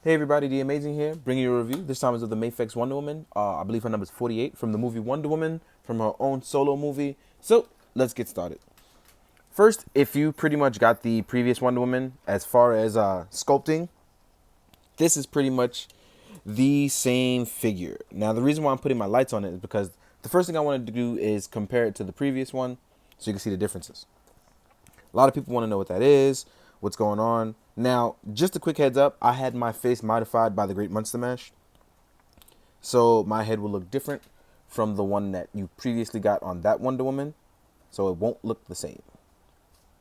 Hey everybody, The Amazing here, bringing you a review. This time is of the Mafex Wonder Woman. I believe her number is 48 from the movie Wonder Woman, from her own solo movie. So, let's get started. First, if you pretty much got the previous Wonder Woman, as far as sculpting, this is pretty much the same figure. Now, the reason why I'm putting my lights on it is because the first thing I wanted to do is compare it to the previous one so you can see the differences. A lot of people want to know what that is, what's going on. Now, just a quick heads up, I had my face modified by the Great Monster Mash, so my head will look different from the one that you previously got on that Wonder Woman, so it won't look the same.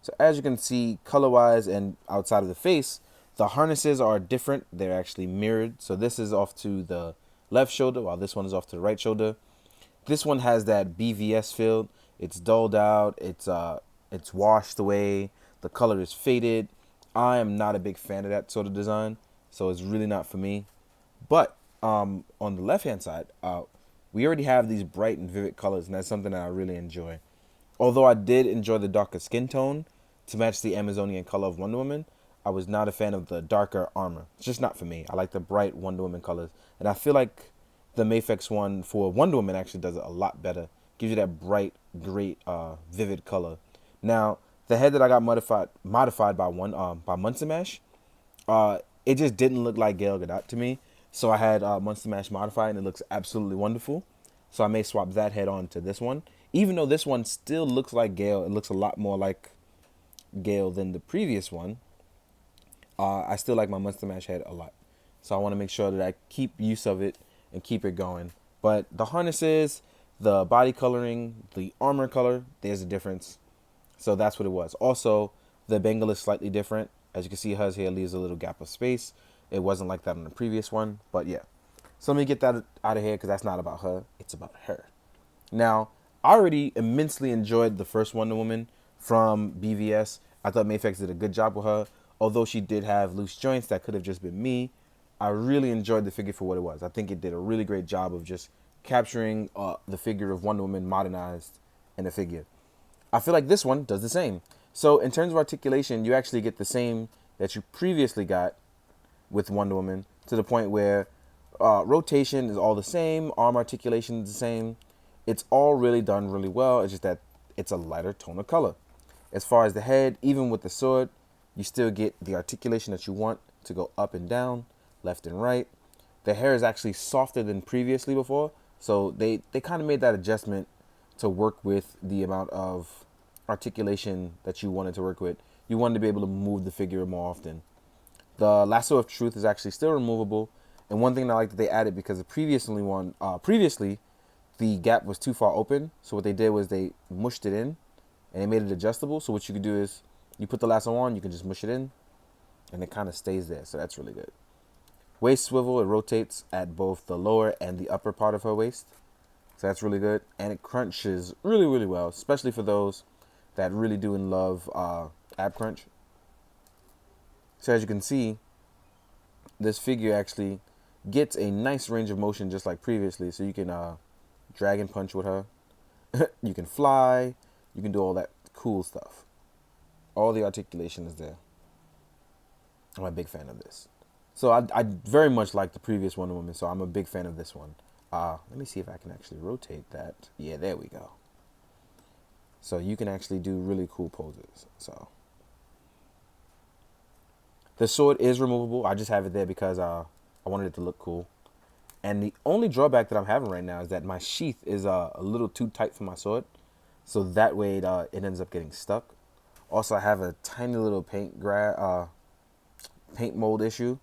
So as you can see, color-wise and outside of the face, the harnesses are different. They're actually mirrored. So this is off to the left shoulder, while this one is off to the right shoulder. This one has that BVS feel. It's dulled out. It's washed away. The color is faded. I am not a big fan of that sort of design, so it's really not for me. But on the left hand side, we already have these bright and vivid colors, and that's something that I really enjoy. Although I did enjoy the darker skin tone to match the Amazonian color of Wonder Woman, I was not a fan of the darker armor. It's just not for me. I like the bright Wonder Woman colors, and I feel like the Mafex one for Wonder Woman actually does it a lot better. Gives you that bright, great, vivid color. Now, the head that I got modified by Monster Mash, it just didn't look like Gal Gadot to me. So I had Monster Mash modified, and it looks absolutely wonderful. So I may swap that head on to this one. Even though this one still looks like Gale, it looks a lot more like Gale than the previous one. I still like my Monster Mash head a lot. So I want to make sure that I keep use of it and keep it going. But the harnesses, the body coloring, the armor color, there's a difference. So that's what it was. Also, the bangle is slightly different. As you can see, hers here leaves a little gap of space. It wasn't like that on the previous one, but yeah. So let me get that out of here because that's not about her. It's about her. Now, I already immensely enjoyed the first Wonder Woman from BVS. I thought Mafex did a good job with her. Although she did have loose joints, that could have just been me. I really enjoyed the figure for what it was. I think it did a really great job of just capturing the figure of Wonder Woman modernized in a figure. I feel like this one does the same. So in terms of articulation, you actually get the same that you previously got with Wonder Woman, to the point where rotation is all the same, arm articulation is the same. It's all really done really well. It's just that it's a lighter tone of color. As far as the head, even with the sword, you still get the articulation that you want to go up and down, left and right. The hair is actually softer than previously before, so they kind of made that adjustment to work with the amount of articulation that you wanted to work with. You wanted to be able to move the figure more often. The lasso of truth is actually still removable, and one thing that I like that they added, because previously the gap was too far open, so what they did was they mushed it in and they made it adjustable. So what you could do is you put the lasso on, you can just mush it in, and it kind of stays there. So that's really good. Waist swivel, it rotates at both the lower and the upper part of her waist. So that's really good. And it crunches really, really well, especially for those that really do and love ab crunch. So as you can see, this figure actually gets a nice range of motion just like previously. So you can drag and punch with her. You can fly. You can do all that cool stuff. All the articulation is there. I'm a big fan of this. So I very much like the previous Wonder Woman, so I'm a big fan of this one. Let me see if I can actually rotate that. Yeah, there we go. So you can actually do really cool poses. So the sword is removable. I just have it there because I wanted it to look cool. And the only drawback that I'm having right now is that my sheath is a little too tight for my sword. So that way it ends up getting stuck. Also, I have a tiny little paint mold issue,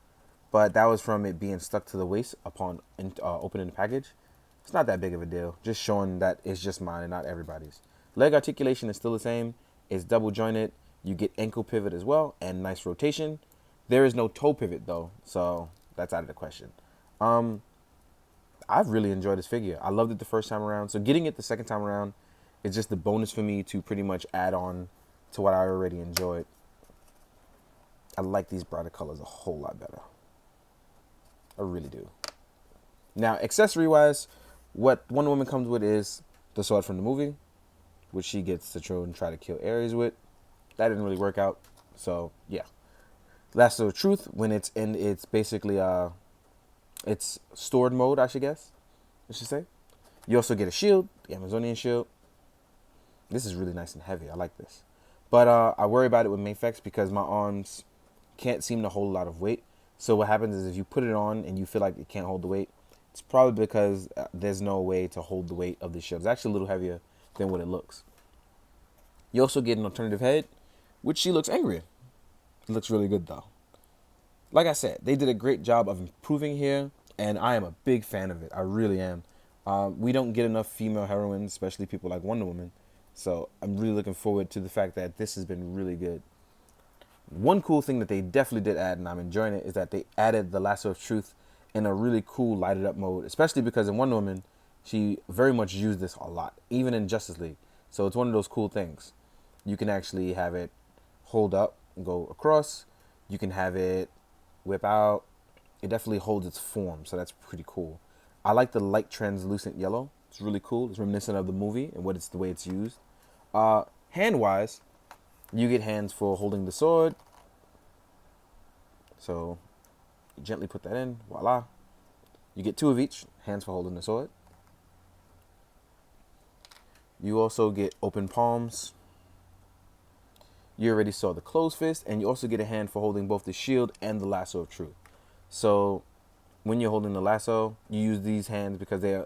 but that was from it being stuck to the waist upon opening the package. It's not that big of a deal. Just showing that it's just mine and not everybody's. Leg articulation is still the same. It's double jointed. You get ankle pivot as well and nice rotation. There is no toe pivot though, so that's out of the question. I've really enjoyed this figure. I loved it the first time around. So getting it the second time around is just the bonus for me to pretty much add on to what I already enjoyed. I like these brighter colors a whole lot better. I really do. Now, accessory-wise, what Wonder Woman comes with is the sword from the movie, which she gets to try and kill Ares with. That didn't really work out, so yeah. Lasso of Truth when it's in its basically its stored mode, I should say. You also get a shield, the Amazonian shield. This is really nice and heavy. I like this. But I worry about it with Mafex because my arms can't seem to hold a lot of weight. So what happens is if you put it on and you feel like it can't hold the weight, it's probably because there's no way to hold the weight of the shield. It's actually a little heavier than what it looks. You also get an alternative head, which she looks angrier. It looks really good though. Like I said, they did a great job of improving here, and I am a big fan of it. I really am. We don't get enough female heroines, especially people like Wonder Woman. So I'm really looking forward to the fact that this has been really good. One cool thing that they definitely did add, and I'm enjoying it, is that they added the Lasso of Truth in a really cool lighted up mode, especially because in Wonder Woman, she very much used this a lot, even in Justice League. So it's one of those cool things. You can actually have it hold up and go across. You can have it whip out. It definitely holds its form, so that's pretty cool. I like the light translucent yellow. It's really cool. It's reminiscent of the movie and the way it's used. Hand-wise, you get hands for holding the sword. So you gently put that in. Voila. You get 2 of each. Hands for holding the sword. You also get open palms. You already saw the closed fist. And you also get a hand for holding both the shield and the Lasso of Truth. So when you're holding the lasso, you use these hands because they're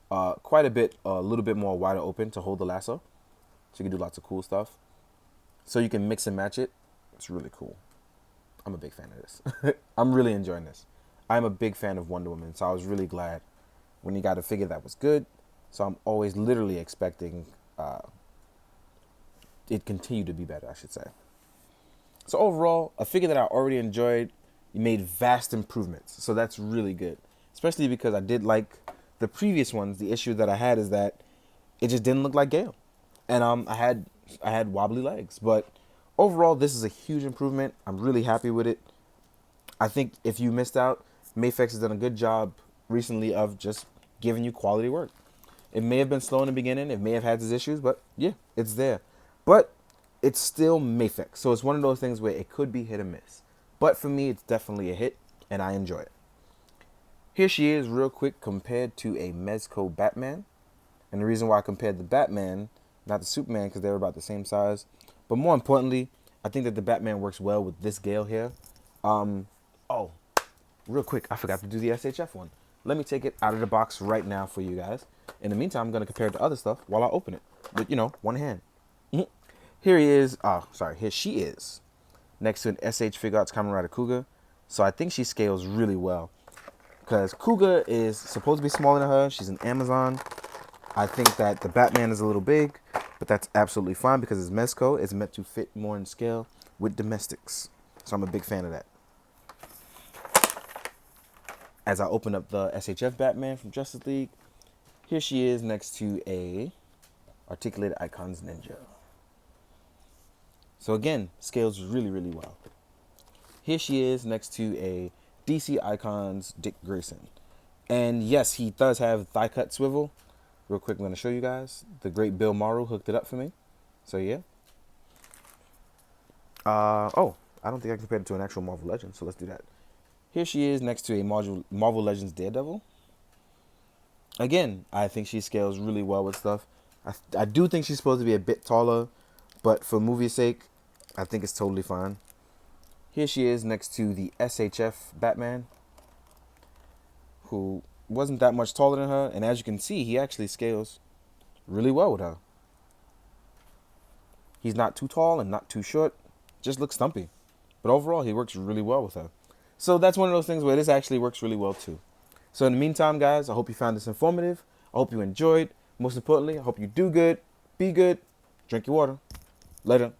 quite a little bit more wider open to hold the lasso. So you can do lots of cool stuff. So you can mix and match it. It's really cool. I'm a big fan of this. I'm really enjoying this. I'm a big fan of Wonder Woman, so I was really glad when you got a figure that was good. So I'm always literally expecting it continue to be better, I should say. So overall, a figure that I already enjoyed, made vast improvements. So that's really good, especially because I did like the previous ones. The issue that I had is that it just didn't look like Gale, and I had wobbly legs. But overall, this is a huge improvement. I'm really happy with it. I think if you missed out, Mafex has done a good job recently of just giving you quality work. It may have been slow in the beginning. It may have had its issues, but yeah, it's there. But it's still Mafex, so it's one of those things where it could be hit or miss. But for me, it's definitely a hit, and I enjoy it. Here she is real quick compared to a Mezco Batman. And the reason why I compared the Batman, not the Superman, because they're about the same size. But more importantly, I think that the Batman works well with this Gale here. Oh, real quick, I forgot to do the SHF one. Let me take it out of the box right now for you guys. In the meantime, I'm going to compare it to other stuff while I open it. With, one hand. Here he is. Here she is. Next to an SH Figure Arts Kamen Rider Cougar. So I think she scales really well. Because Cougar is supposed to be smaller than her. She's an Amazon. I think that the Batman is a little big. But that's absolutely fine because it's Mezco. It's meant to fit more in scale with domestics. So I'm a big fan of that. As I open up the SHF Batman from Justice League, here she is next to a Articulated Icons Ninja. So again, scales really, really well. Here she is next to a DC Icons Dick Grayson. And yes, he does have thigh cut swivel. Real quick, I'm going to show you guys. The great Bill Morrow hooked it up for me. So yeah. I don't think I compared it to an actual Marvel Legend, so let's do that. Here she is next to a Marvel Legends Daredevil. Again, I think she scales really well with stuff. I do think she's supposed to be a bit taller, but for movie's sake, I think it's totally fine. Here she is next to the SHF Batman, who wasn't that much taller than her. And as you can see, he actually scales really well with her. He's not too tall and not too short. Just looks stumpy. But overall, he works really well with her. So that's one of those things where this actually works really well too. So in the meantime, guys, I hope you found this informative. I hope you enjoyed. Most importantly, I hope you do good, be good, drink your water. Later.